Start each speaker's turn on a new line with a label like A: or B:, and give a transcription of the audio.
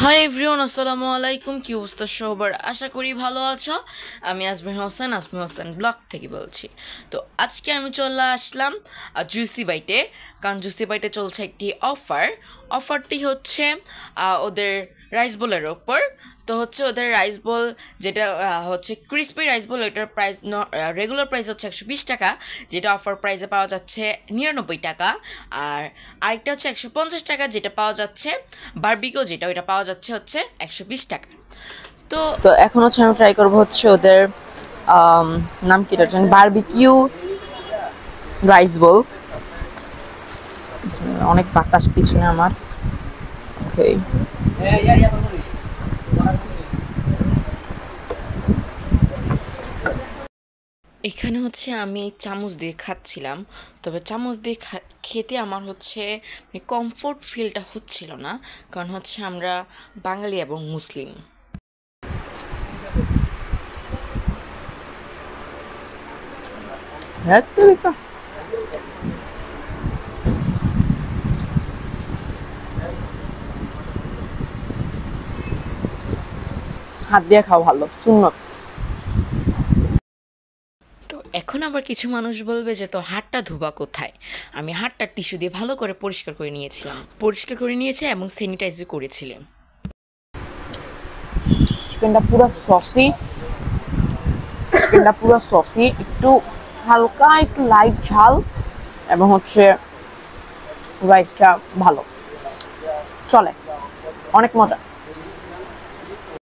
A: Hi everyone, আসসালামু আলাইকুম। কি অবস্থা সবার? আশা করি ভালো আছো। আমি আসমি হোসেন ব্লগ থেকে বলছি। তো আজকে আমি চলে আসলাম জুসি বাইটে, কারণ জুসি বাইটে চলছে একটি অফারটি হচ্ছে ওদের রাইস বোলের ওপর। তো হচ্ছে ওদের রাইস বোল যেটা হচ্ছে ক্রিসপি রাইস বোল, ওইটার প্রাইস রেগুলার প্রাইস হচ্ছে 120 টাকা, যেটা অফার প্রাইসে পাওয়া যাচ্ছে 99 টাকা। আর আরেকটা হচ্ছে 150 টাকা, যেটা পাওয়া যাচ্ছে বারবিকিউ, যেটা ওইটা পাওয়া যাচ্ছে হচ্ছে 120 টাকা। তো
B: তো এখন হচ্ছে আমি ট্রাই করবো হচ্ছে ওদের নাম কি জানি, বারবিকিউ রাইস বোল। অনেক বাতাস পিছনে আমার। ওকে,
A: এখানে হচ্ছে আমি চামচ দিয়ে খাচ্ছিলাম, তবে চামচ দিয়ে খেতে আমার হচ্ছে কমফোর্ট ফিলটা হচ্ছিল না, কারণ হচ্ছে আমরা বাঙালি এবং মুসলিম।
B: হাত দিয়ে খাওয়া ভালো, সুন্নত।
A: তো এখন আবার কিছু মানুষ বলবে যে তো হাতটা ধোবা কোথায়? আমি হাতটা টিস্যু দিয়ে ভালো করে পরিষ্কার করে নিয়েছি এবং স্যানিটাইজও করেছিলাম।
B: চিকেনটা পুরো সসি, একটু হালকা একটু লাইট ঝাল, এবং হচ্ছে রাইসটা ভালো চলে, অনেক মজা।